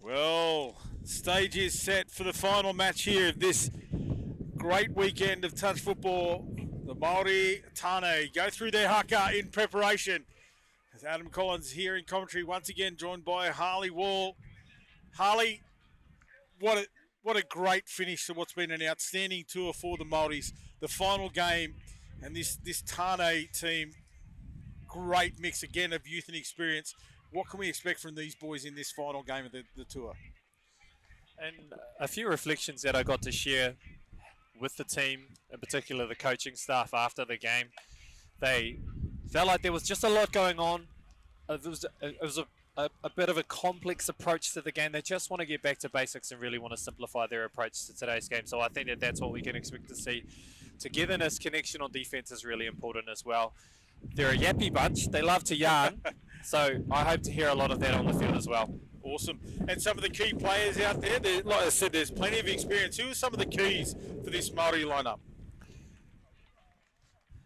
Well, stage is set for the final match here of this great weekend of touch football. The Maori Tāne go through their haka in preparation. As Adam Collins here in commentary, once again joined by Harley Wall. Harley, what a great finish to what's been an outstanding tour for the Maoris. The final game and this Tāne team, great mix again of youth and experience. What can we expect from these boys in this final game of the tour? And a few reflections that I got to share with the team, in particular the coaching staff after the game. They felt like there was just a lot going on. It was a bit of a complex approach to the game. They just want to get back to basics and really want to simplify their approach to today's game. So I think that that's what we can expect to see. Togetherness, connection on defense is really important as well. They're a yappy bunch. They love to yarn. So I hope to hear a lot of that on the field as well. Awesome. And some of the key players out there, like I said, there's plenty of experience. Who are some of the keys for this Māori lineup?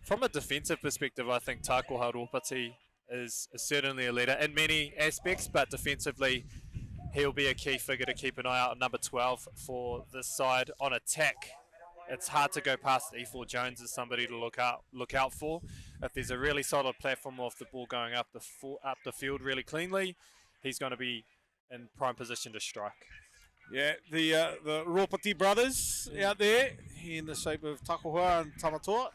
From a defensive perspective, I think Tākoha Ropati is certainly a leader in many aspects, but defensively, he'll be a key figure to keep an eye out on number 12 for this side. On attack, it's hard to go past E4 Jones as somebody to look out for. If there's a really solid platform of the ball going up the field really cleanly, he's going to be in prime position to strike. Yeah, the Ropati brothers out there in the shape of Tākoha and Tamatoa.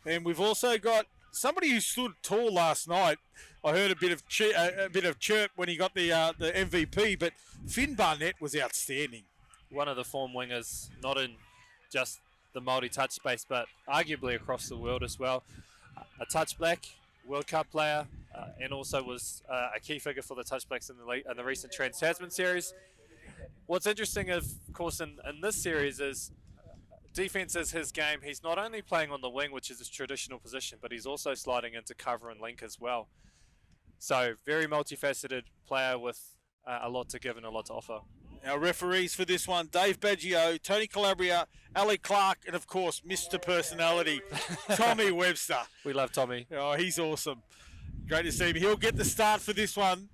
And we've also got somebody who stood tall last night. I heard a bit of chirp when he got the MVP, but Finn Barnett was outstanding. One of the form wingers, not in just the Māori touch space, but arguably across the world as well. A touch black, World Cup player, and also was a key figure for the touch blacks in the recent Trans-Tasman series. What's interesting, of course, in this series is defense is his game. He's not only playing on the wing, which is his traditional position, but he's also sliding into cover and link as well. So very multifaceted player with a lot to give and a lot to offer. Our referees for this one, Dave Baggio, Tony Calabria, Ali Clark, and of course, Mr. Personality, Tommy Webster. We love Tommy. Oh, he's awesome. Great to see him. He'll get the start for this one.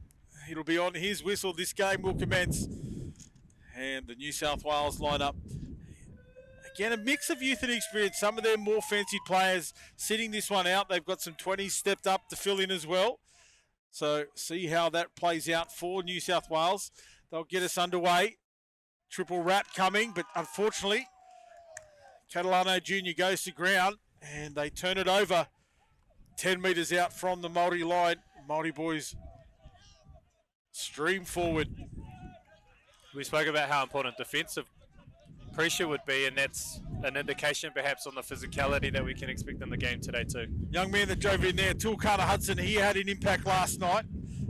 It'll be on his whistle. This game will commence. And the New South Wales lineup. Again, a mix of youth and experience. Some of them more fancied players sitting this one out. They've got some 20s stepped up to fill in as well. So see how that plays out for New South Wales. They'll get us underway. Triple wrap coming, but unfortunately, Catalano Jr. goes to ground and they turn it over 10 metres out from the Māori line. Māori boys stream forward. We spoke about how important defensive pressure would be, and that's an indication perhaps on the physicality that we can expect in the game today too. Young man that drove in there, Tulkana Hudson, he had an impact last night,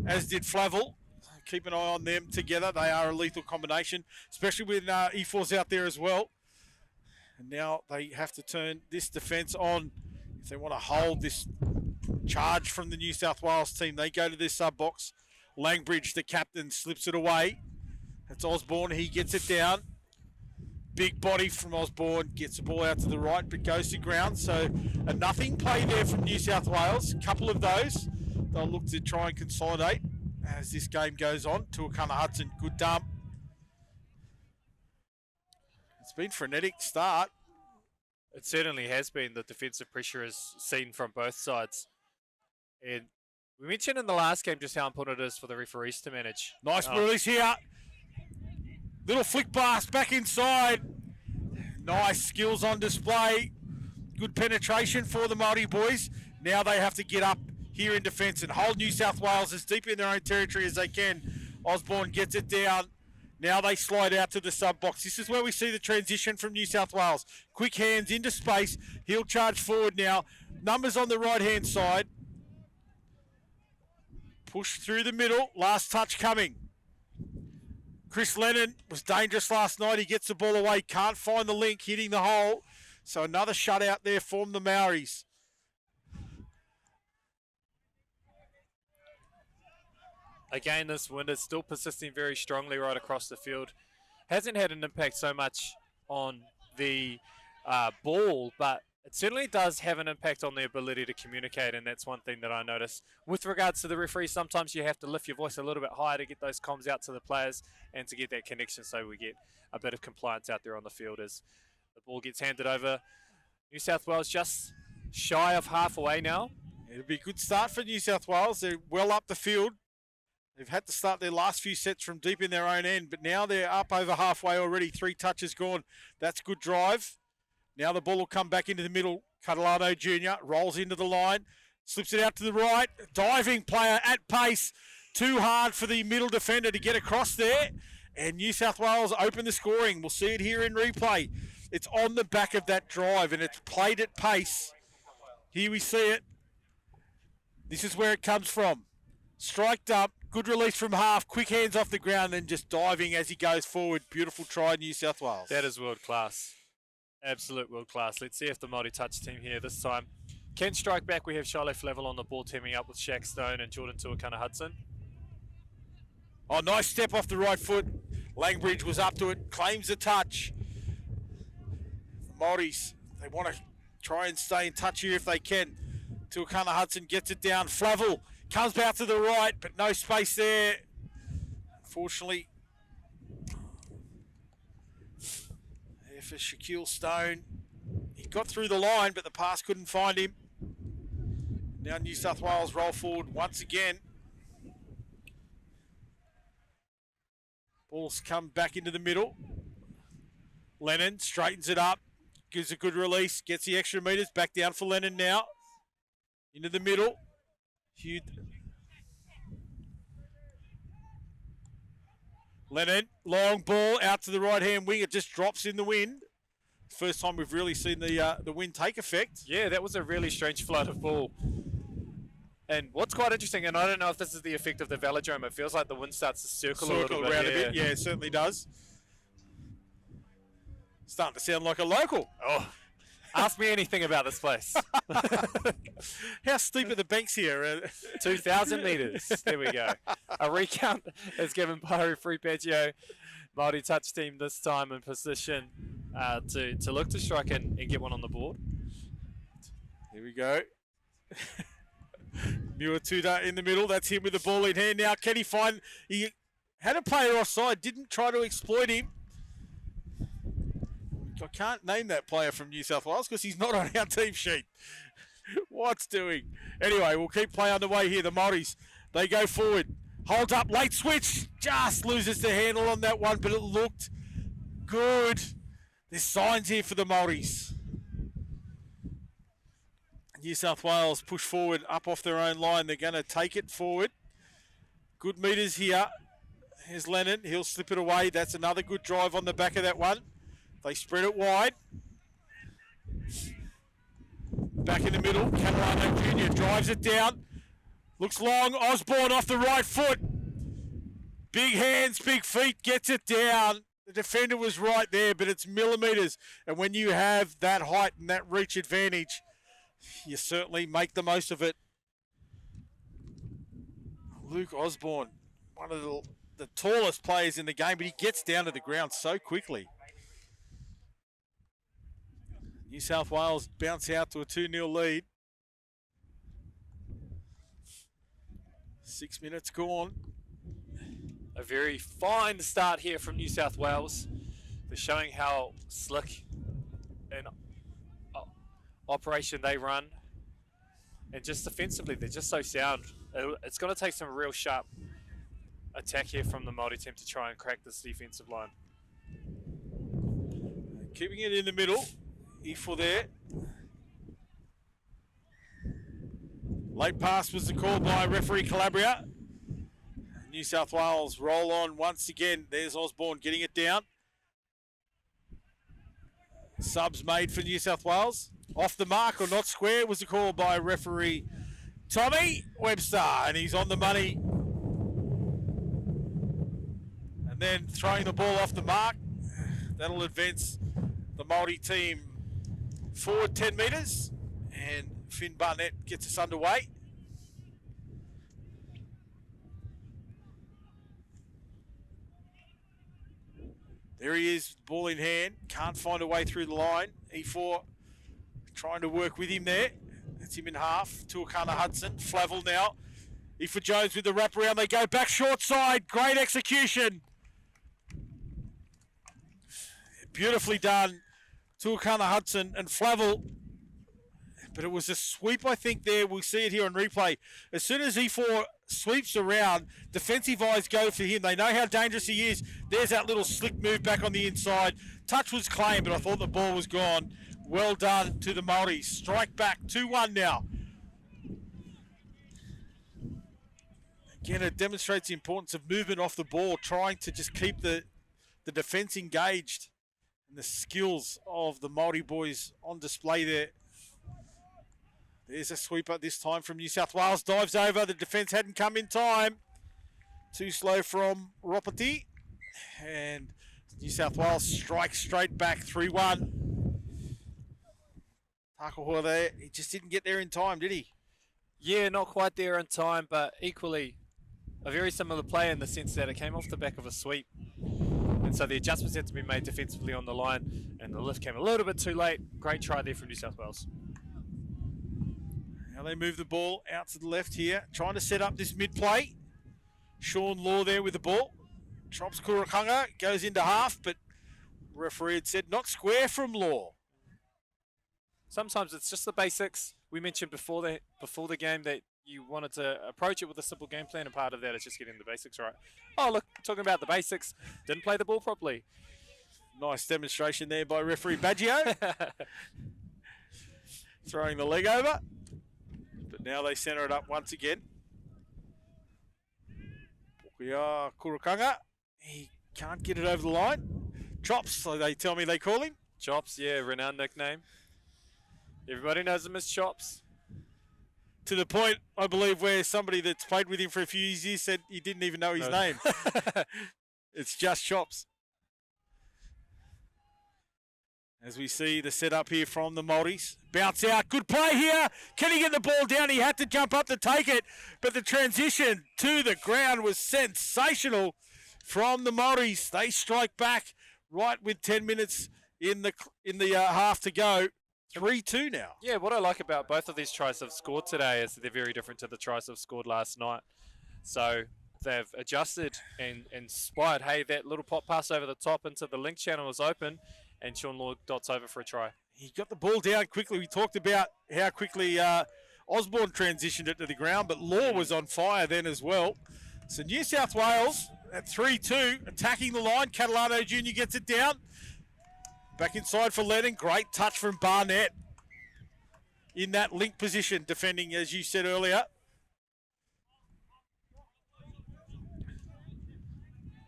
as did Flavel. Keep an eye on them together. They are a lethal combination, especially with E4s out there as well. And now they have to turn this defence on if they want to hold this charge from the New South Wales team. They go to this sub-box. Langbridge, the captain, slips it away. That's Osborne. He gets it down. Big body from Osborne. Gets the ball out to the right, but goes to ground. So a nothing play there from New South Wales. A couple of those. They'll look to try and consolidate as this game goes on. Tuakana Hudson, good dump. It's been a frenetic start. It certainly has been. The defensive pressure is seen from both sides. And we mentioned in the last game just how important it is for the referees to manage. Nice release here. Little flick blast back inside. Nice skills on display. Good penetration for the Māori boys. Now they have to get up here in defence and hold New South Wales as deep in their own territory as they can. Osborne gets it down. Now they slide out to the sub-box. This is where we see the transition from New South Wales. Quick hands into space. He'll charge forward now. Numbers on the right-hand side. Push through the middle. Last touch coming. Chris Lennon was dangerous last night. He gets the ball away. Can't find the link, hitting the hole. So another shutout there from the Maoris. Again, this wind is still persisting very strongly right across the field. Hasn't had an impact so much on the ball, but it certainly does have an impact on the ability to communicate, and that's one thing that I notice. With regards to the referee, sometimes you have to lift your voice a little bit higher to get those comms out to the players and to get that connection so we get a bit of compliance out there on the field as the ball gets handed over. New South Wales just shy of halfway now. It'll be a good start for New South Wales. They're well up the field. They've had to start their last few sets from deep in their own end, but now they're up over halfway already. 3 touches gone. That's good drive. Now the ball will come back into the middle. Catalano Jr. rolls into the line, slips it out to the right. Diving player at pace. Too hard for the middle defender to get across there. And New South Wales open the scoring. We'll see it here in replay. It's on the back of that drive, and it's played at pace. Here we see it. This is where it comes from. Striked up. Good release from half. Quick hands off the ground, and just diving as he goes forward. Beautiful try, New South Wales. That is world class. Absolute world class. Let's see if the Māori touch team here this time can strike back. We have Charlie Flavel on the ball, teaming up with Shaq Stone and Jordan Tuakana-Hudson. Oh, nice step off the right foot. Langbridge was up to it, claims the touch. Māoris, they want to try and stay in touch here if they can. Tuakana-Hudson gets it down. Flavel comes out to the right, but no space there. Unfortunately, there for Shaquille Stone. He got through the line, but the pass couldn't find him. Now New South Wales roll forward once again. Ball's come back into the middle. Lennon straightens it up, gives a good release, gets the extra metres, back down for Lennon now. Into the middle. Lennon, long ball out to the right-hand wing. It just drops in the wind. First time we've really seen the wind take effect. Yeah, that was a really strange flood of ball. And what's quite interesting, and I don't know if this is the effect of the velodrome, it feels like the wind starts to circle a little bit. Around a bit. Yeah, it certainly does. Starting to sound like a local. Oh, ask me anything about this place. How steep are the banks here? 2,000 metres. There we go. A recount is given by referee Paggio. Māori touch team this time in position to look to strike and get one on the board. Here we go. Muatuda in the middle. That's him with the ball in hand. Now can he find... He had a player offside. Didn't try to exploit him. I can't name that player from New South Wales because he's not on our team sheet. What's doing? Anyway, we'll keep play underway here. The Māoris, they go forward. Hold up, late switch. Just loses the handle on that one, but it looked good. There's signs here for the Māoris. New South Wales push forward up off their own line. They're going to take it forward. Good metres here. Here's Lennon. He'll slip it away. That's another good drive on the back of that one. They spread it wide. Back in the middle. Catalano Jr. drives it down. Looks long. Osborne off the right foot. Big hands, big feet. Gets it down. The defender was right there, but it's millimetres. And when you have that height and that reach advantage, you certainly make the most of it. Luke Osborne, one of the tallest players in the game, but he gets down to the ground so quickly. New South Wales bounce out to a 2-0 lead. 6 minutes gone. A very fine start here from New South Wales. They're showing how slick and operation they run, and just defensively they're just so sound. It's going to take some real sharp attack here from the Māori team to try and crack this defensive line. Keeping it in the middle. Ifo there. Late pass was the call by referee Calabria. New South Wales roll on once again. There's Osborne getting it down. Subs made for New South Wales. Off the mark or not square was the call by referee Tommy Webster, and he's on the money. And then throwing the ball off the mark. That'll advance the Māori team forward 10 metres, and Finn Barnett gets us underway. There he is, ball in hand. Can't find a way through the line. E4 trying to work with him there. That's him in half. Tuakana Hudson. Flavel now. E4 Jones with the wraparound. They go back short side. Great execution. Beautifully done. Tuakana Hudson and Flavel. But it was a sweep, I think, there. We'll see it here on replay. As soon as E4 sweeps around, defensive eyes go for him. They know how dangerous he is. There's that little slick move back on the inside. Touch was claimed, but I thought the ball was gone. Well done to the Māori. Strike back, 2-1 now. Again, it demonstrates the importance of movement off the ball, trying to just keep the defence engaged. And the skills of the Māori boys on display there. There's a sweeper this time from New South Wales. Dives over. The defence hadn't come in time. Too slow from Ropati. And New South Wales strikes straight back, 3-1. Takahoa there. He just didn't get there in time, did he? Yeah, not quite there in time, but equally a very similar play in the sense that it came off the back of a sweep. And so the adjustments had to be made defensively on the line, and the lift came a little bit too late. Great try there from New South Wales. Now they move the ball out to the left here, trying to set up this mid-play. Sean Law there with the ball. Chops Kurakanga, goes into half, but referee had said not square from Law. Sometimes it's just the basics. We mentioned before the game that you wanted to approach it with a simple game plan, and part of that is just getting the basics right. Oh, look, talking about the basics, didn't play the ball properly. Nice demonstration there by referee Baggio. Throwing the leg over. But now they centre it up once again. Pukuya Kurakanga. He can't get it over the line. Chops, so they tell me they call him. Chops, yeah, renowned nickname. Everybody knows him as Chops. To the point, I believe, where somebody that's played with him for a few years said he didn't even know his name. It's just Chops. As we see the setup here from the Māoris. Bounce out. Good play here. Can he get the ball down? He had to jump up to take it. But the transition to the ground was sensational from the Māoris. They strike back right with 10 minutes in the half to go. 3-2 now. Yeah, what I like about both of these tries they've scored today is they're very different to the tries they've scored last night. So they've adjusted and spied, hey, that little pop pass over the top into the link channel was open, and Sean Law dots over for a try. He got the ball down quickly. We talked about how quickly Osborne transitioned it to the ground, but Law was on fire then as well. So New South Wales at 3-2, attacking the line. Catalano Jr. gets it down. Back inside for Lennon. Great touch from Barnett in that link position, defending, as you said earlier.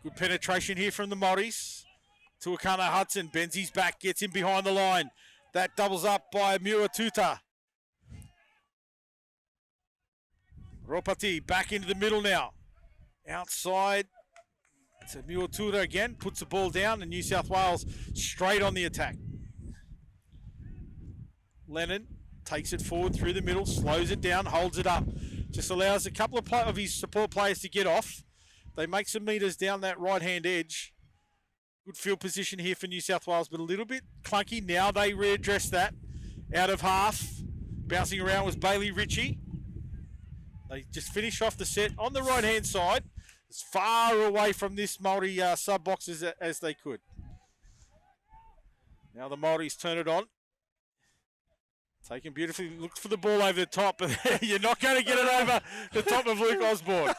Good penetration here from the Māoris. Tuakana Hudson bends his back, gets him behind the line. That doubles up by Muatuta. Ropati back into the middle now. Outside. So Muatuta again puts the ball down, and New South Wales straight on the attack. Lennon takes it forward through the middle, slows it down, holds it up. Just allows a couple of his support players to get off. They make some metres down that right-hand edge. Good field position here for New South Wales, but a little bit clunky. Now they readdress that. Out of half. Bouncing around was Bailey Ritchie. They just finish off the set on the right-hand side, as far away from this Māori sub-box as they could. Now the Māoris turn it on. Taken beautifully, looked for the ball over the top, but you're not going to get it over the top of Luke Osborne.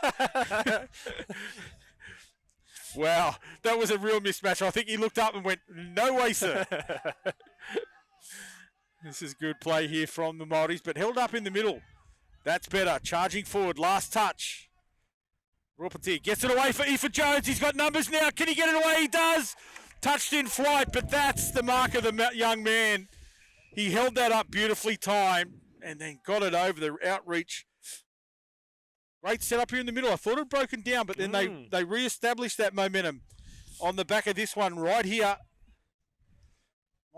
Wow, that was a real mismatch. I think he looked up and went, no way, sir. This is good play here from the Māoris, but held up in the middle. That's better. Charging forward, last touch. Ropati gets it away for Aoife Jones. He's got numbers now. Can he get it away? He does. Touched in flight, but that's the mark of the young man. He held that up beautifully timed and then got it over the outreach. Great setup here in the middle. I thought it had broken down, but then they re-established that momentum on the back of this one right here.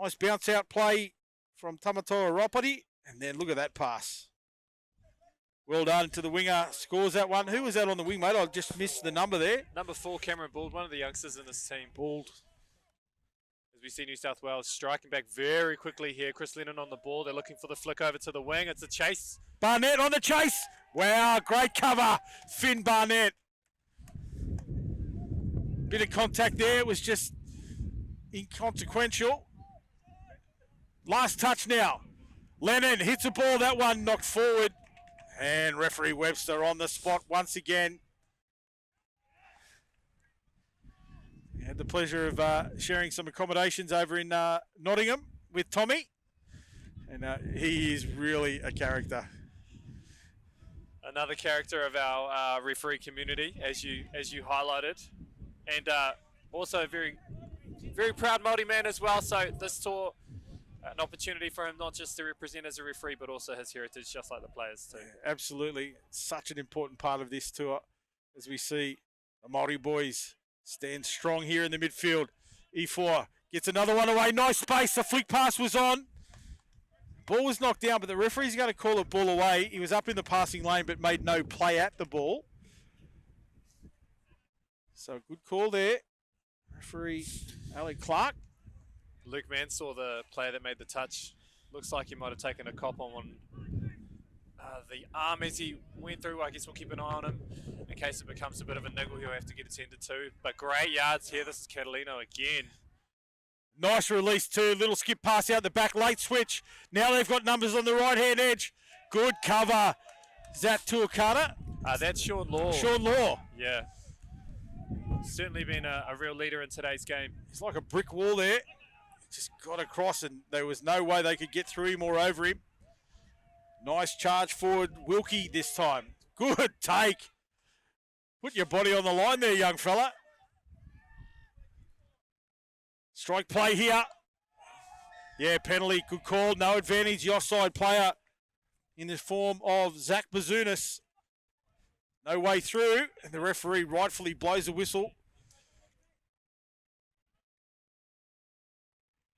Nice bounce out play from Tamatoa Ropati. And then look at that pass. Well done to the winger. Scores that one. Who was that on the wing, mate? I just missed the number there. Number 4, Cameron Bald, one of the youngsters in this team. Bald. we see New South Wales striking back very quickly here. Chris Lennon on the ball. They're looking for the flick over to the wing. It's a chase. Barnett on the chase. Wow, great cover. Finn Barnett. Bit of contact there. It was just inconsequential. Last touch now. Lennon hits a ball. That one knocked forward. And referee Webster on the spot once again. Had the pleasure of sharing some accommodations over in Nottingham with Tommy. And he is really a character. Another character of our referee community, as you highlighted. And also a very, very proud Māori man as well. So this tour, an opportunity for him not just to represent as a referee, but also his heritage, just like the players too. Absolutely. Such an important part of this tour as we see the Māori boys stand strong here in the midfield. E4 gets another one away. Nice space. The flick pass was on. Ball was knocked down, but the referee's going to call a ball away. He was up in the passing lane, but made no play at the ball. So good call there. Referee Alec Clark. Luke Mann saw the player that made the touch. Looks like he might have taken a cop on the arm as he went through. I guess we'll keep an eye on him in case it becomes a bit of a niggle. He'll have to get attended to. But great yards here. This is Catalino again. Nice release too. Little skip pass out the back. Late switch. Now they've got numbers on the right-hand edge. Good cover. Is that Tuakana? That's Sean Law. Sean Law. Yeah. Certainly been a real leader in today's game. He's like a brick wall there. Just got across and there was no way they could get through him or over him. Nice charge forward. Wilkie this time. Good take. Put your body on the line there, young fella. Strike play here. Yeah, penalty. Good call. No advantage. The offside player in the form of Zach Bazunas. No way through. And the referee rightfully blows a whistle.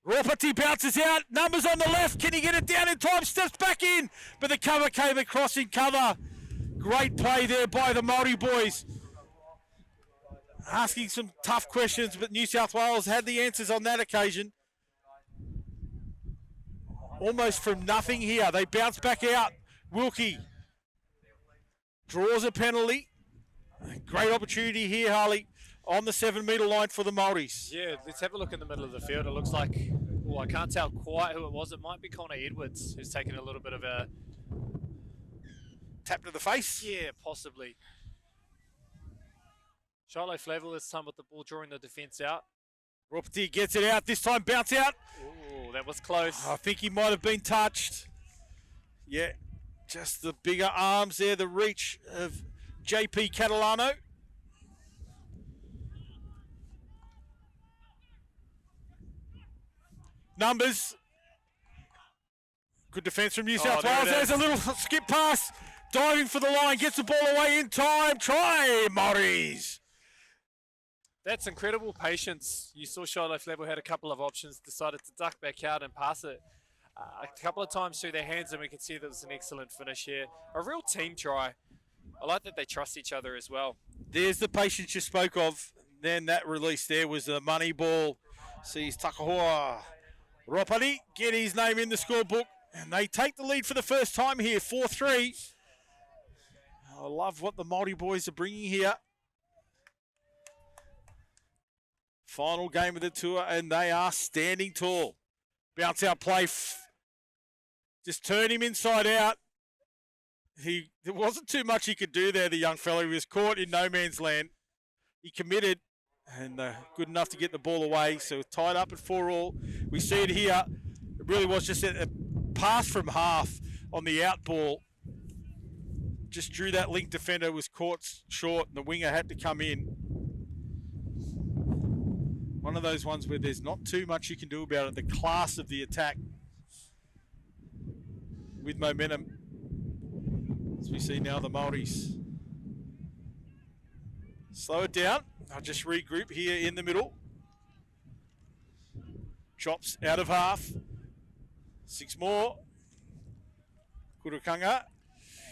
Ropati bounces out. Numbers on the left. Can he get it down in time? Steps back in. But the cover came across in cover. Great play there by the Māori boys. Asking some tough questions, but New South Wales had the answers on that occasion. Almost from nothing here. They bounce back out. Wilkie draws a penalty. Great opportunity here, Harley, on the 7-metre line for the Māoris. Yeah, let's have a look in the middle of the field. It looks like, well, I can't tell quite who it was. It might be Connor Edwards, who's taken a little bit of a tap to the face. Yeah, possibly. Shiloh Flavel this time with the ball, drawing the defence out. Ropati gets it out. This time bounce out. Ooh, that was close. I think he might have been touched. Yeah, just the bigger arms there, the reach of JP Catalano. Numbers. Good defence from New South Wales. There's a little skip pass. Diving for the line. Gets the ball away in time. Try, Māoris. That's incredible patience. You saw Shiloh Flavel had a couple of options, decided to duck back out and pass it a couple of times through their hands, and we can see that was an excellent finish here. A real team try. I like that they trust each other as well. There's the patience you spoke of. Then that release there was the money ball. Sees Takahoa Ropati get his name in the scorebook, and they take the lead for the first time here, 4-3. I love what the Māori boys are bringing here. Final game of the tour, and they are standing tall. Bounce out play. Just turn him inside out. There wasn't too much he could do there, the young fella. He was caught in no man's land. He committed, and good enough to get the ball away. So tied up at 4-4. We see it here. It really was just a pass from half on the out ball. Just drew that link defender, was caught short, and the winger had to come in. One of those ones where there's not too much you can do about it. The class of the attack with momentum. As we see now the Māoris slow it down. I'll just regroup here in the middle. Chops out of half. 6 more. Kurukanga.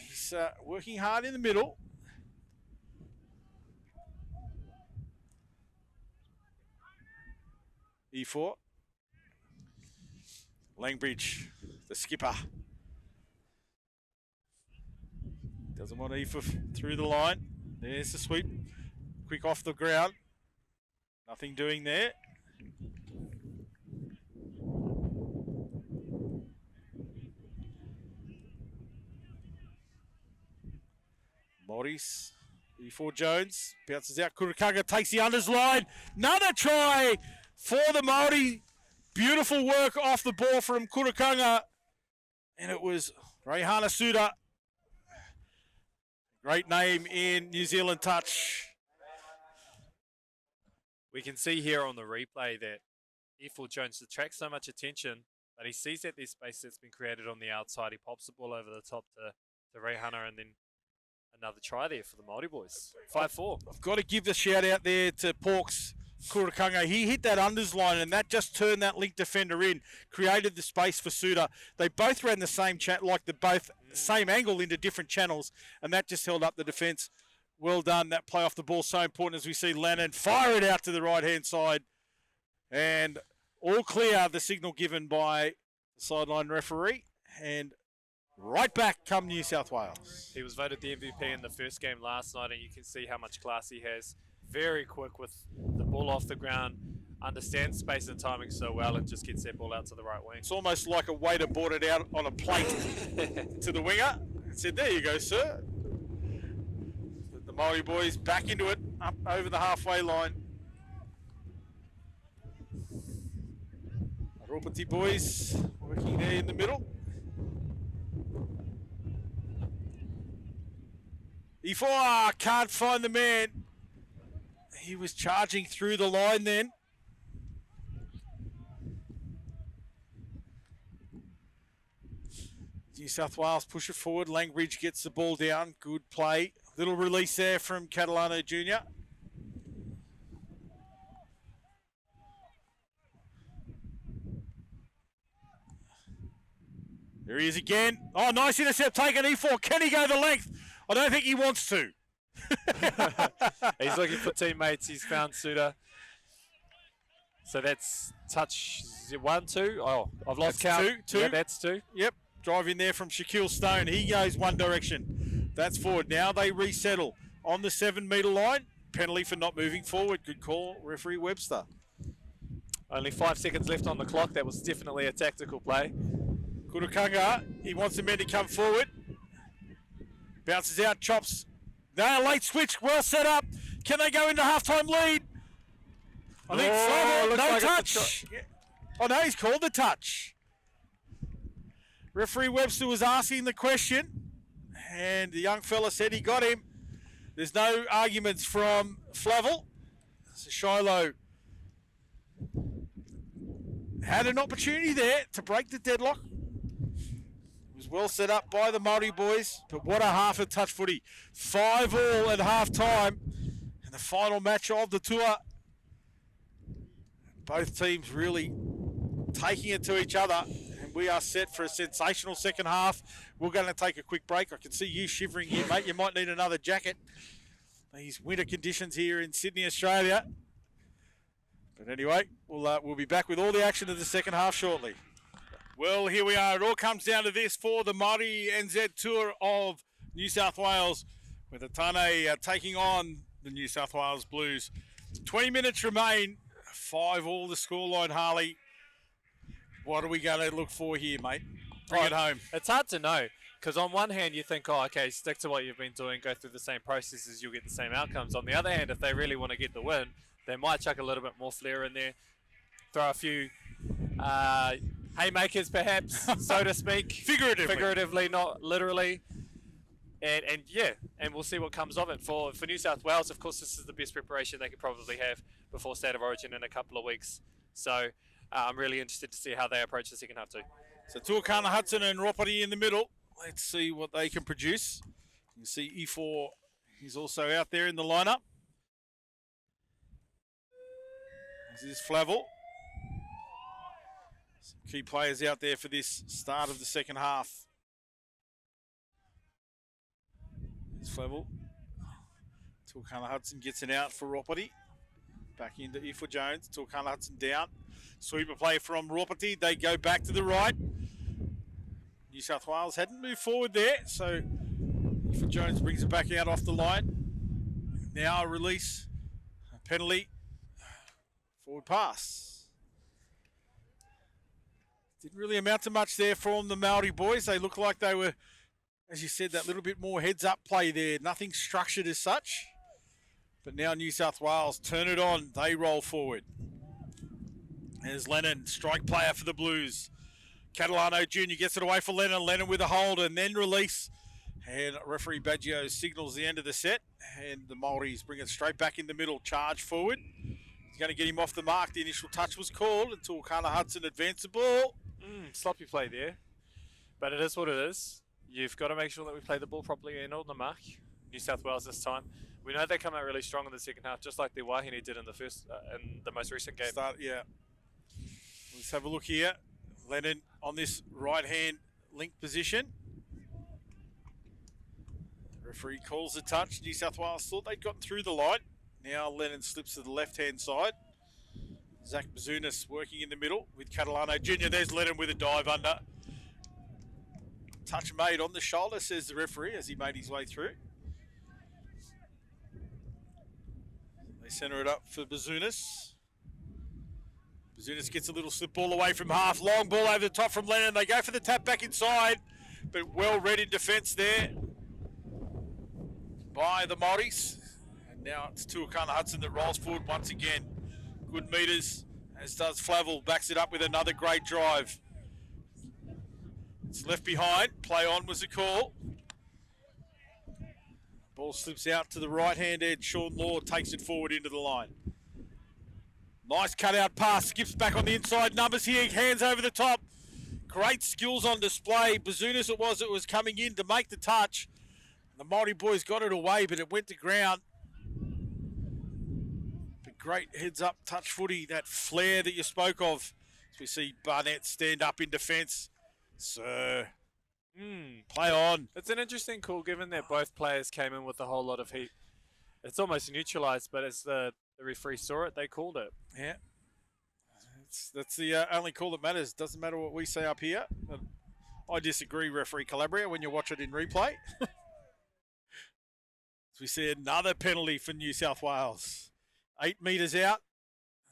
He's working hard in the middle. E4. Langbridge, the skipper. Doesn't want Efa through the line. There's the sweep. Quick off the ground. Nothing doing there. Morris, E4 Jones, bounces out. Kurakaga takes the unders line. Another try for the Māori. Beautiful work off the ball from Kurakaga. And it was Reihana Suda. Great name in New Zealand touch. We can see here on the replay that E4 Jones attracts so much attention, but he sees that there's space that's been created on the outside. He pops the ball over the top to Reihana, and then another try there for the Māori boys. 5-4. I've got to give the shout out there to Porks Kurakaga. He hit that unders line, and that just turned that link defender in, created the space for Suda. They both ran the same same angle into different channels, and that just held up the defence. Well done. That play off the ball so important as we see Lennon fire it out to the right-hand side. And all clear, the signal given by the sideline referee. And right back come New South Wales. He was voted the MVP in the first game last night, and you can see how much class he has. Very quick with the ball off the ground, understands space and timing so well, and just gets that ball out to the right wing. It's almost like a waiter brought it out on a plate to the winger and said, there you go, sir. The Māori boys back into it, up over the halfway line. Ropati boys working there in the middle. E4 can't find the man. He was charging through the line then. New South Wales push it forward. Langbridge gets the ball down. Good play. Little release there from Catalano Jr. There he is again. Oh, nice intercept taken. E4. Can he go the length? I don't think he wants to. He's looking for teammates. He's found Suda. So that's touch 1, 2. Oh, I've lost count. Two. Yeah, that's 2. Yep. Drive in there from Shaquille Stone. He goes one direction. That's forward. Now they resettle on the 7-metre line. Penalty for not moving forward. Good call, referee Webster. Only 5 seconds left on the clock. That was definitely a tactical play. Kurakaga, he wants the men to come forward. Bounces out, chops. Now late switch, well set up. Can they go into halftime lead? I think Flavel, no touch. Oh no, he's called the touch. Referee Webster was asking the question, and the young fella said he got him. There's no arguments from Flavel. So Shiloh had an opportunity there to break the deadlock. It was well set up by the Māori boys, but what a half of touch footy. 5-all at half time, and the final match of the tour. Both teams really taking it to each other, and we are set for a sensational second half. We're going to take a quick break. I can see you shivering here, mate. You might need another jacket. These winter conditions here in Sydney, Australia. But anyway, we'll be back with all the action of the second half shortly. Well, here we are. It all comes down to this for the Māori NZ Tour of New South Wales, with the Tāne taking on the New South Wales Blues. 20 minutes remain. 5-all the scoreline, Harley. What are we going to look for here, mate? Bring it home. It's hard to know, because on one hand you think, oh, okay, stick to what you've been doing, go through the same processes, you'll get the same outcomes. On the other hand, if they really want to get the win, they might chuck a little bit more flair in there, throw a few haymakers perhaps, so to speak. Figuratively, not literally. And yeah, and we'll see what comes of it. For New South Wales, of course, this is the best preparation they could probably have before State of Origin in a couple of weeks. So I'm really interested to see how they approach the second half too. So Tuakana Hudson and Ropati in the middle. Let's see what they can produce. You can see E4, he's also out there in the lineup. This is Flavel. Some key players out there for this start of the second half. There's Flavel. Tuakana Hudson gets it out for Ropati. Back into Ifo Jones. Tuakana Hudson down. Sweeper play from Ropati. They go back to the right. New South Wales hadn't moved forward there, so Ifo Jones brings it back out off the line. Now a release. A penalty. Forward pass. Didn't really amount to much there from the Maori boys. They look like they were, as you said, that little bit more heads-up play there. Nothing structured as such. But now New South Wales turn it on. They roll forward. There's Lennon, strike player for the Blues. Catalano Jr. gets it away for Lennon. Lennon with a hold and then release. And referee Baggio signals the end of the set. And the Māoris bring it straight back in the middle. Charge forward. He's going to get him off the mark. The initial touch was called until Kana Hudson advanced the ball. Sloppy play there. But it is what it is. You've got to make sure that we play the ball properly and on the mark. New South Wales this time. We know they come out really strong in the second half, just like the Wahine did in the most recent game. Yeah. Let's have a look here. Lennon on this right-hand link position. The referee calls the touch. New South Wales thought they'd gotten through the line. Now Lennon slips to the left-hand side. Zach Bazunas working in the middle with Catalano Jr. There's Lennon with a dive under. Touch made on the shoulder, says the referee, as he made his way through. They centre it up for Bazunas. Bazunas gets a little slip ball away from half. Long ball over the top from Lennon. They go for the tap back inside, but well read in defence there by the Māoris. And now it's Tuakana Hudson that rolls forward once again. Good metres, as does Flavel. Backs it up with another great drive. It's left behind. Play on was the call. Ball slips out to the right-hand edge. Sean Law takes it forward into the line. Nice cut-out pass. Skips back on the inside. Numbers here. Hands over the top. Great skills on display. Bazunas it was coming in to make the touch. The Māori boys got it away, but it went to ground. But great heads-up touch footy. That flair that you spoke of. As we see Barnett stand up in defence. So... play on. It's an interesting call given that both players came in with a whole lot of heat. It's almost neutralised, but as the referee saw it, they called it. Yeah. That's the only call that matters. Doesn't matter what we say up here. I disagree, referee Calabria, when you watch it in replay. As we see another penalty for New South Wales. 8 metres out.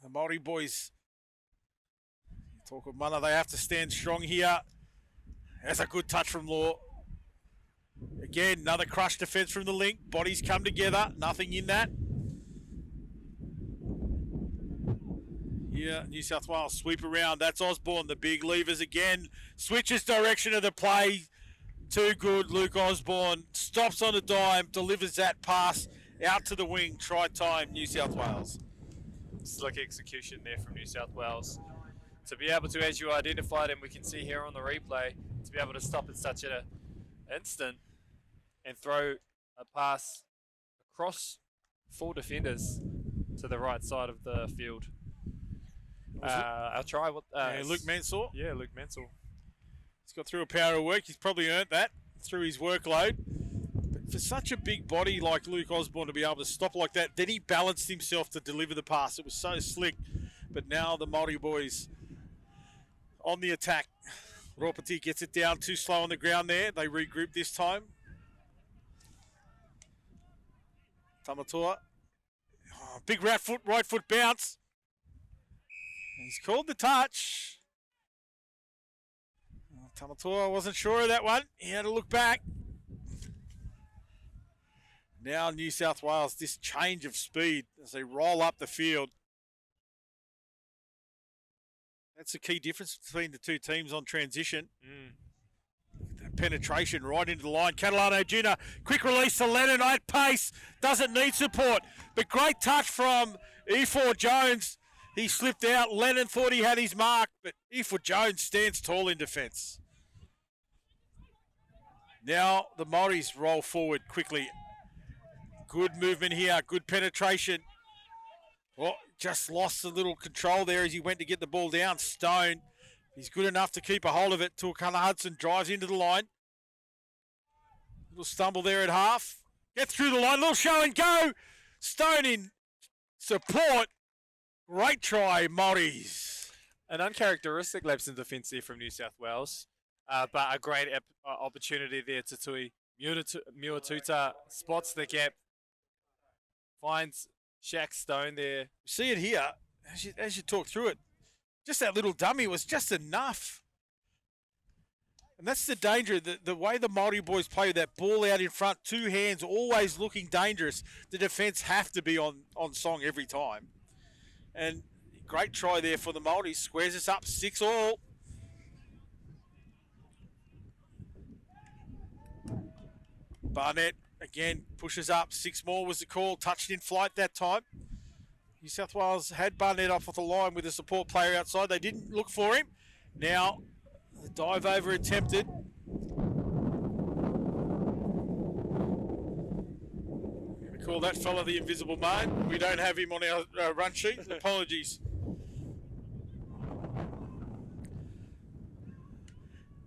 The Māori boys, talk of Mana, they have to stand strong here. That's a good touch from Law. Again, another crush defence from the link. Bodies come together. Nothing in that. Yeah, New South Wales sweep around. That's Osborne, the big levers again. Switches direction of the play. Too good, Luke Osborne. Stops on a dime, delivers that pass out to the wing. Try time, New South Wales. Slick execution there from New South Wales. To be able to, as you identified and we can see here on the replay, to be able to stop in such an instant and throw a pass across 4 defenders to the right side of the field. Our try, Luke Mansour. Yeah, Luke Mansour. He's got through a power of work. He's probably earned that through his workload. But for such a big body like Luke Osborne to be able to stop like that, then he balanced himself to deliver the pass. It was so slick. But now the Māori boys on the attack. Ropati gets it down too slow on the ground there. They regroup this time. Tamatoa. Oh, big right foot bounce. He's called the touch. Oh, Tamatoa wasn't sure of that one. He had to look back. Now New South Wales, this change of speed as they roll up the field. That's the key difference between the two teams on transition. That penetration right into the line. Catalano Jr. Quick release to Lennon at pace. Doesn't need support. But great touch from E4 Jones. He slipped out. Lennon thought he had his mark, but E4 Jones stands tall in defence. Now the Māoris roll forward quickly. Good movement here. Good penetration. Well, just lost a little control there as he went to get the ball down. Stone, he's good enough to keep a hold of it. Tuakana Hudson drives into the line. Little stumble there at half. Get through the line, little show and go. Stone in support. Great try, Māoris. An uncharacteristic lapse in defence there from New South Wales, but a great opportunity there to Tui. Muatuta spots the gap, finds Shaq Stone there. See it here, as you talk through it. Just that little dummy was just enough. And that's the danger, the way the Māori boys play with that ball out in front, two hands, always looking dangerous. The defence have to be on song every time. And great try there for the Māoris. Squares us up 6-all. Barnett again pushes up. 6 more was the call. Touched in flight that time. New South Wales had Barnett off the line with a support player outside. They didn't look for him. Now the dive over attempted. Going to call that fella the invisible man. We don't have him on our run sheet. Apologies.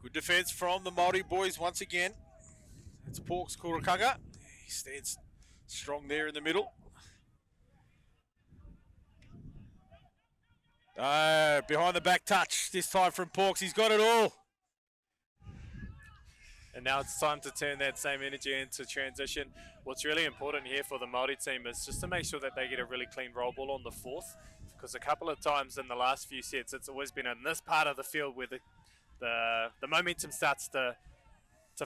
Good defence from the Māori boys once again. It's Porks Kurakaga. He stands strong there in the middle. Behind the back touch this time from Porks. He's got it all. And now it's time to turn that same energy into transition. What's really important here for the Māori team is just to make sure that they get a really clean roll ball on the fourth, because a couple of times in the last few sets, it's always been in this part of the field where the momentum starts to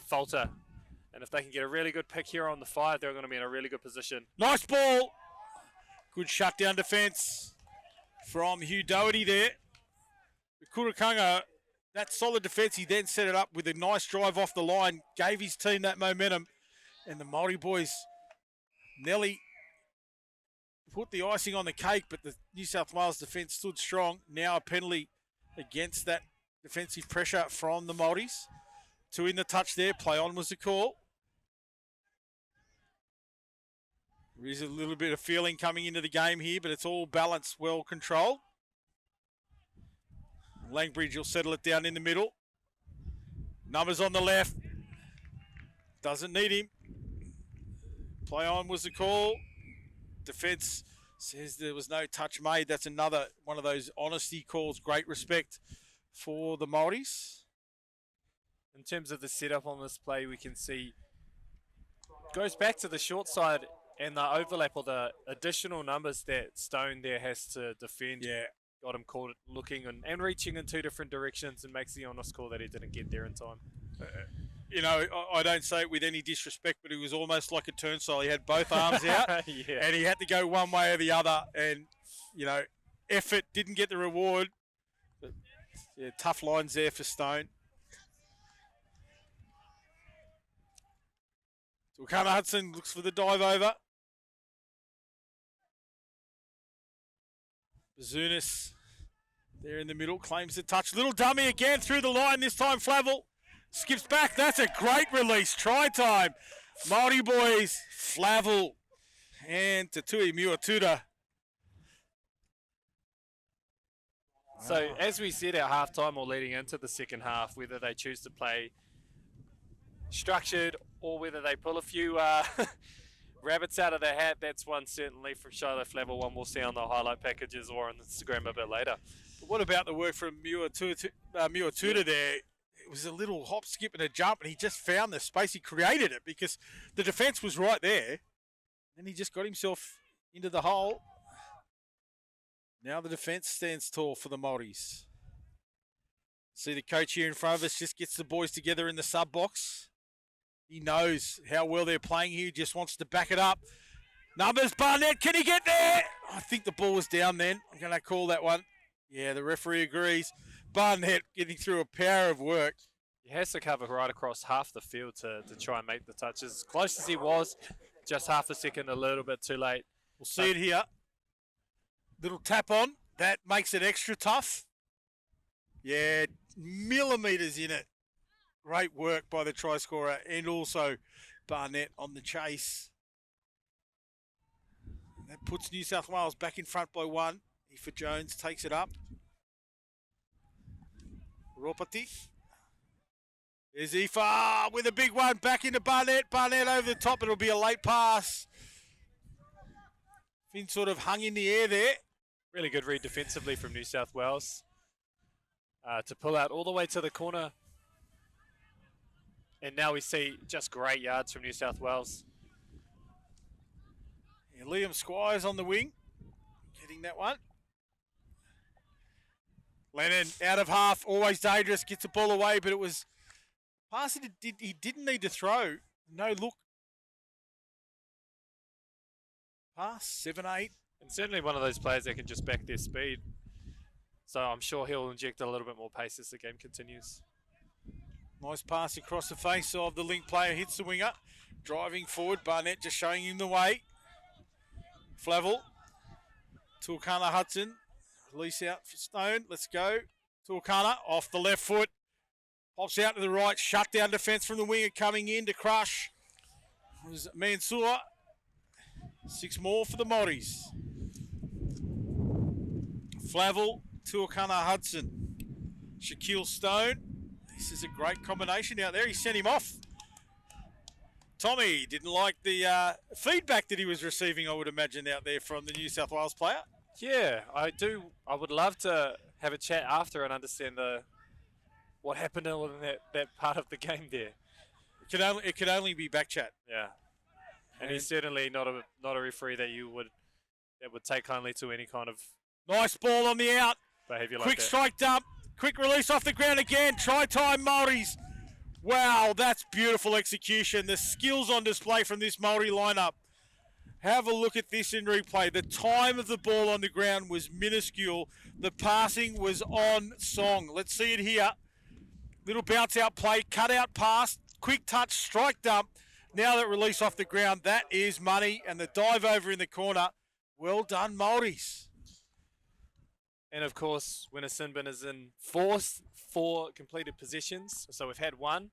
falter. And if they can get a really good pick here on the 5, they're going to be in a really good position. Nice ball. Good shutdown defence from Hugh Doherty there. Kurakaga, that solid defence, he then set it up with a nice drive off the line, gave his team that momentum, and the Māori boys nearly put the icing on the cake, but the New South Wales defence stood strong. Now a penalty against that defensive pressure from the Māoris. 2 in the touch there, play on was the call. There is a little bit of feeling coming into the game here, but it's all balanced, well controlled. Langbridge will settle it down in the middle. Numbers on the left. Doesn't need him. Play on was the call. Defence says there was no touch made. That's another one of those honesty calls. Great respect for the Māoris. In terms of the setup on this play, we can see goes back to the short side and the overlap or the additional numbers that Stone there has to defend. Yeah. Got him caught looking and reaching in 2 different directions and makes the honest call that he didn't get there in time. You know, I don't say it with any disrespect, but he was almost like a turnstile. He had both arms out Yeah. and he had to go one way or the other. And, you know, effort didn't get the reward. But, yeah, tough lines there for Stone. Wakana Hudson looks for the dive over. Bazunas there in the middle, claims the touch. Little dummy again through the line, this time Flavel. Skips back, that's a great release. Try time. Māori boys, Flavel and Tatui Muatuta. So as we said at halftime or leading into the second half, whether they choose to play structured or whether they pull a few rabbits out of the hat, that's one certainly from Shiloh Flavel, one we'll see on the highlight packages or on Instagram a bit later. But what about the work from Muatuta there? It was a little hop, skip and a jump, and he just found the space. He created it because the defence was right there. And he just got himself into the hole. Now the defence stands tall for the Māoris. See the coach here in front of us just gets the boys together in the sub box. He knows how well they're playing here. He just wants to back it up. Numbers, Barnett, can he get there? I think the ball was down then. I'm going to call that one. Yeah, the referee agrees. Barnett getting through a power of work. He has to cover right across half the field to try and make the touches. As close as he was, just half a second, a little bit too late. We'll see it here. Little tap on. That makes it extra tough. Yeah, millimetres in it. Great work by the try scorer and also Barnett on the chase. That puts New South Wales back in front by 1. Aoife Jones takes it up. Ropati. There's Aoife with a big one back into Barnett. Barnett over the top. It'll be a late pass. Finn sort of hung in the air there. Really good read defensively from New South Wales to pull out all the way to the corner. And now we see just great yards from New South Wales. Yeah, Liam Squires on the wing, getting that one. Lennon out of half, always dangerous, gets the ball away, but it was pass he didn't need to throw. No look. Pass, 7-8. And certainly one of those players that can just back their speed. So I'm sure he'll inject a little bit more pace as the game continues. Nice pass across the face of the link player, hits the winger. Driving forward, Barnett just showing him the way. Flavel, Tuakana Hudson, release out for Stone, let's go. Tuakana off the left foot, pops out to the right, shut down defence from the winger coming in to crush. It was Mansour, 6 more for the Māoris. Flavel, Tuakana Hudson, Shaquille Stone. This is a great combination out there. He sent him off. Tommy didn't like the feedback that he was receiving, I would imagine, out there from the New South Wales player. Yeah, I do. I would love to have a chat after and understand what happened in that part of the game there. It could only be back chat. Yeah, and he's certainly not a referee that would take kindly to any kind of nice ball on the out. Behaviour like that. Quick strike dump. Quick release off the ground again. Try time Māoris. Wow, that's beautiful execution. The skills on display from this Māori lineup. Have a look at this in replay. The time of the ball on the ground was minuscule. The passing was on song. Let's see it here. Little bounce out play, cut out pass, quick touch, strike dump. Now that release off the ground, that is money. And the dive over in the corner. Well done, Māoris. And of course, when a sin bin is in four completed possessions, so we've had 1,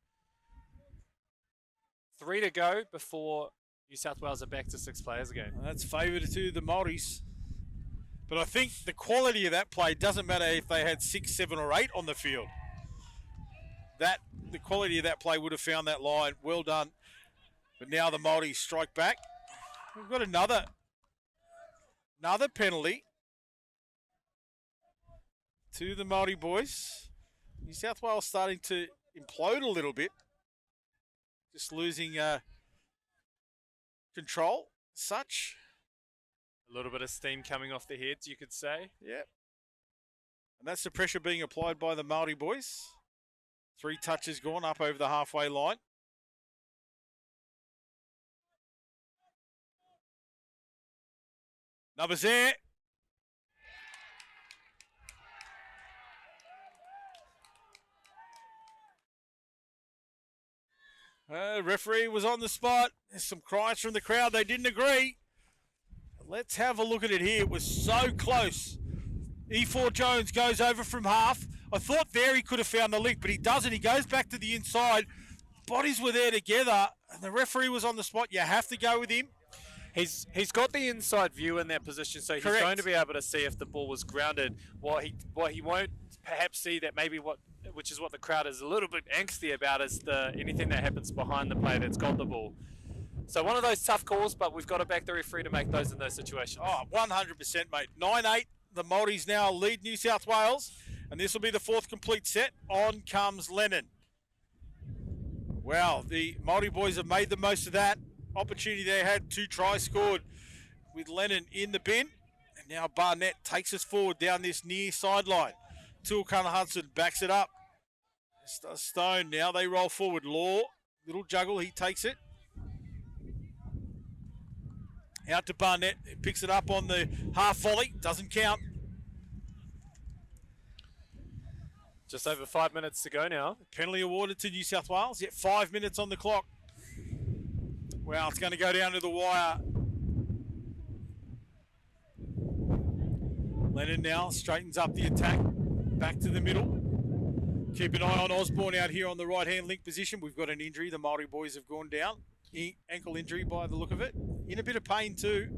3 to go before New South Wales are back to 6 players again. That's favoured to the Māoris. But I think the quality of that play doesn't matter if they had 6, 7 or 8 on the field. The quality of that play would have found that line. Well done. But now the Māoris strike back. We've got another penalty to the Māori boys. New South Wales starting to implode a little bit. Just losing control, such. A little bit of steam coming off the heads, you could say. Yeah. And that's the pressure being applied by the Māori boys. 3 touches gone up over the halfway line. Numbers there. Referee was on the spot. There's some cries from the crowd. They didn't agree. Let's have a look at it here. It was so close. E4 Jones goes over from half. I thought there he could have found the link, but he doesn't. He goes back to the inside. Bodies were there together, and the referee was on the spot. You have to go with him. He's got the inside view in that position, so he's Correct. going to be able to see if the ball was grounded. What he won't perhaps see that maybe which is what the crowd is a little bit angsty about, is anything that happens behind the player that's got the ball. So one of those tough calls, but we've got to back the referee to make those in those situations. Oh, 100%, mate. 9-8. The Māoris now lead New South Wales, and this will be the 4th complete set. On comes Lennon. Wow, the Māori boys have made the most of that opportunity they had. 2 tries scored with Lennon in the bin. And now Barnett takes us forward down this near sideline. Tuakana Hudson backs it up. Stone, now they roll forward. Law, little juggle, he takes it. Out to Barnett, picks it up on the half volley, doesn't count. Just over 5 minutes to go now. Penalty awarded to New South Wales, yet 5 minutes on the clock. Wow, it's going to go down to the wire. Lennon now straightens up the attack, back to the middle. Keep an eye on Osborne out here on the right-hand link position. We've got an injury. The Māori boys have gone down. Ankle injury by the look of it. In a bit of pain too.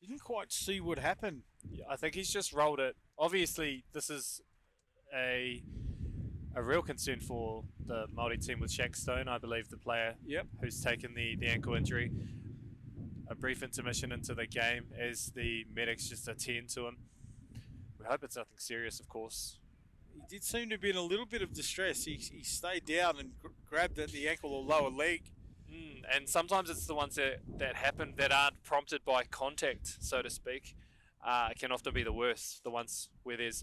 Didn't quite see what happened. Yeah, I think he's just rolled it. Obviously, this is a a real concern for the Māori team with Shank Stone, I believe, the player who's taken the ankle injury. A brief intermission into the game as the medics just attend to him. We hope it's nothing serious, of course. He did seem to be in a little bit of distress. He stayed down and grabbed at the ankle or lower leg. And sometimes it's the ones that happen that aren't prompted by contact, so to speak. Can often be the worst, the ones where there's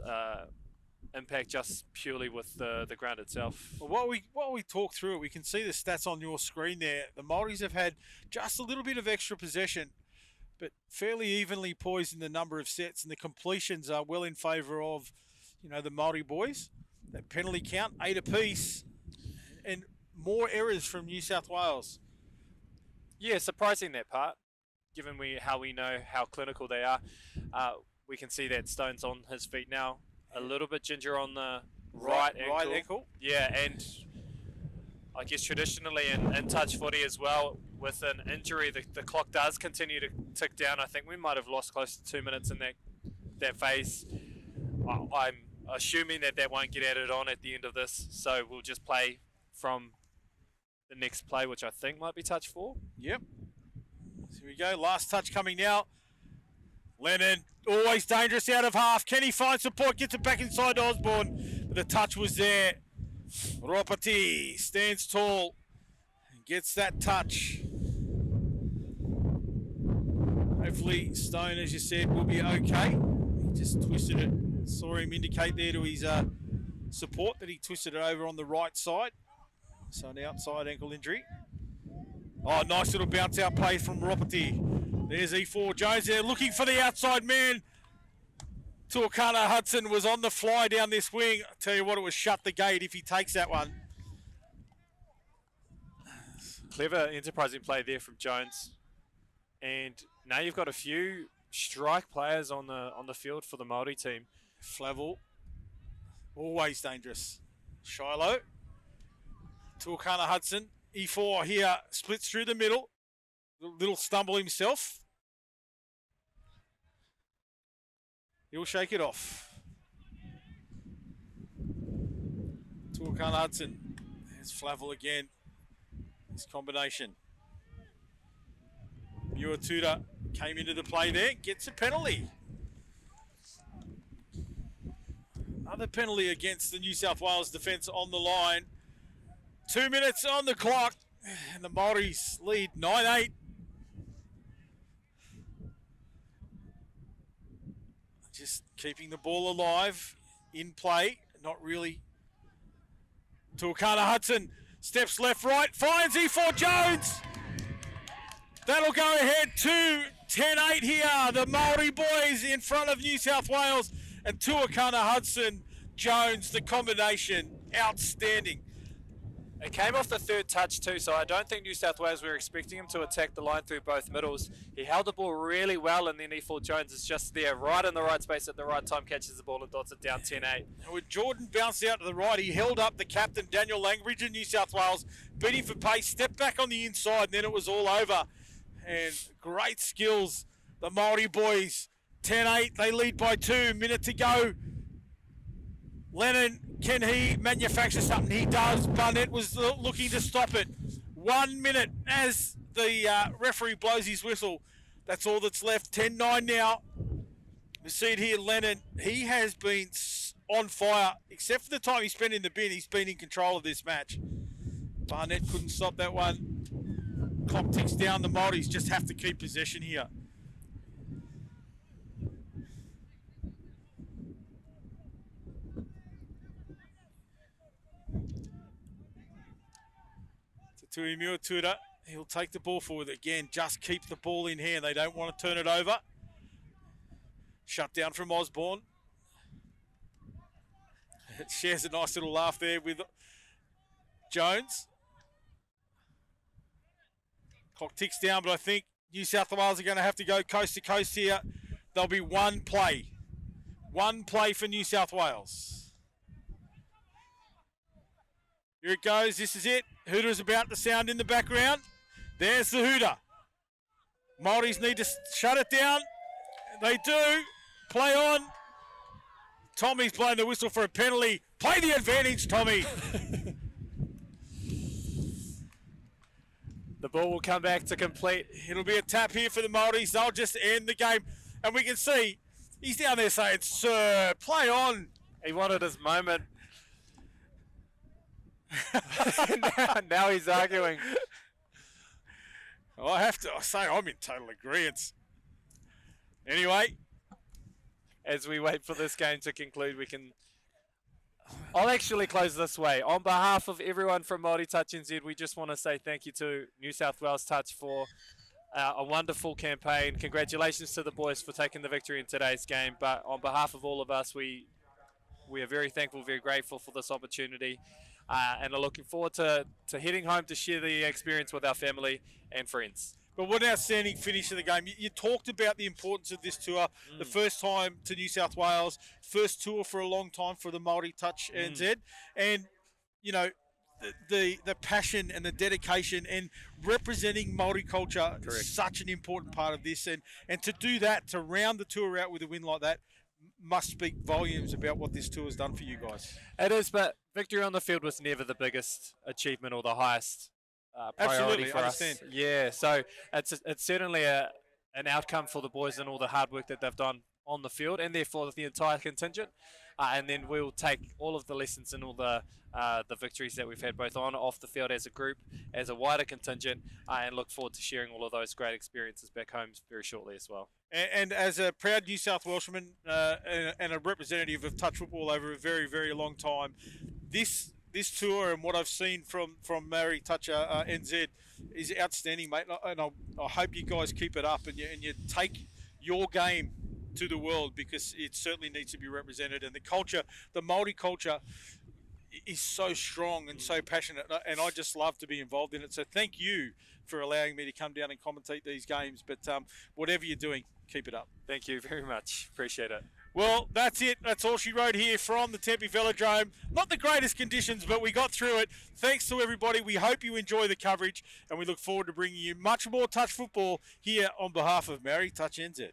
impact just purely with the ground itself. Well, while we talk through it, we can see the stats on your screen there. The Māoris have had just a little bit of extra possession, but fairly evenly poised in the number of sets, and the completions are well in favour of, the Māori boys. That penalty count, 8 apiece, and more errors from New South Wales. Yeah, surprising that part, given how we know how clinical they are. We can see that Stone's on his feet now. A little bit ginger on the right ankle. Yeah, and I guess traditionally in touch footy as well, with an injury, the clock does continue to tick down. I think we might have lost close to 2 minutes in that phase. I'm assuming that won't get added on at the end of this, so we'll just play from the next play, which I think might be touch 4. Yep. So here we go. Last touch coming now. Lennon, always dangerous out of half. Can he find support? Gets it back inside Osborne. But the touch was there. Ropati stands tall and gets that touch. Hopefully Stone, as you said, will be okay. He just twisted it. Saw him indicate there to his support that he twisted it over on the right side. So an outside ankle injury. Oh, nice little bounce out play from Ropati. There's E4 Jones there looking for the outside man. Tuakana Hudson was on the fly down this wing. I tell you what, it was shut the gate if he takes that one. Clever enterprising play there from Jones. And now you've got a few strike players on the field for the Māori team. Flavel, always dangerous. Shiloh. Tuakana Hudson. E4 here, splits through the middle. Little stumble himself. He'll shake it off. Tuakana Hudson. There's Flavel again. This combination. Muatuda came into the play there, gets a penalty. Another penalty against the New South Wales defence on the line. 2 minutes on the clock, and the Māoris lead 9-8. Just keeping the ball alive, in play, not really. Tuakana Hudson steps left, right, finds E4 Jones. That'll go ahead to 10-8 here. The Māori boys in front of New South Wales, and Tuakana Hudson, Jones, the combination, outstanding. It came off the third touch too, so I don't think New South Wales were expecting him to attack the line through both middles. He held the ball really well, and then E4 Jones is just there, right in the right space at the right time, catches the ball and dots it down 10-8. When Jordan bounced out to the right, he held up the captain, Daniel Langridge of New South Wales, beat him for pace, stepped back on the inside, and then it was all over. And great skills, the Māori boys. 10-8, they lead by 2, minute to go. Lennon, can he manufacture something? He does. Barnett was looking to stop it. 1 minute as the referee blows his whistle. That's all that's left. 10-9 now. We see it here, Lennon. He has been on fire. Except for the time he spent in the bin, he's been in control of this match. Barnett couldn't stop that one. Clock ticks down. The Māoris just have to keep possession here. Tui Muatuda, he'll take the ball forward again, just keep the ball in hand. They don't want to turn it over. Shut down from Osborne. It shares a nice little laugh there with Jones. Clock ticks down, but I think New South Wales are going to have to go coast to coast here. There'll be one play. One play for New South Wales. Here it goes, this is it. Hooter's about to sound in the background. There's the hooter. Māoris need to shut it down. They do. Play on. Tommy's blowing the whistle for a penalty. Play the advantage, Tommy. The ball will come back to complete. It'll be a tap here for the Māoris. They'll just end the game. And we can see he's down there saying, "Sir, play on." He wanted his moment. now he's arguing. I have to say I'm in total agreement. Anyway, as we wait for this game to conclude, I'll actually close this way. On behalf of everyone from Māori Touch NZ, we just want to say thank you to New South Wales Touch for a wonderful campaign. Congratulations to the boys for taking the victory in today's game. But on behalf of all of us, we are very thankful, very grateful for this opportunity, and are looking forward to heading home to share the experience with our family and friends. But what an outstanding finish of the game. You talked about the importance of this tour. The first time to New South Wales, first tour for a long time for the Māori Touch NZ. And, you know, the passion and the dedication and representing Māori culture is such an important part of this. And to do that, to round the tour out with a win like that, must speak volumes about what this tour has done for you guys. It is, but victory on the field was never the biggest achievement or the highest priority for us. Yeah, so it's certainly an outcome for the boys and all the hard work that they've done on the field, and therefore the entire contingent. And then we'll take all of the lessons and all the victories that we've had both on and off the field as a group, as a wider contingent, and look forward to sharing all of those great experiences back home very shortly as well. And as a proud New South Welshman and a representative of touch football over a very, very long time, this tour and what I've seen from Māori Touch NZ is outstanding, mate. And I hope you guys keep it up and you take your game to the world, because it certainly needs to be represented. And the culture, the Māori culture, is so strong and so passionate, and I just love to be involved in it. So thank you for allowing me to come down and commentate these games. But whatever you're doing, keep it up. Thank you very much. Appreciate it. Well, that's it. That's all she wrote here from the Tempe Velodrome. Not the greatest conditions, but we got through it. Thanks to everybody. We hope you enjoy the coverage, and we look forward to bringing you much more touch football here on behalf of Māori Touch NZ.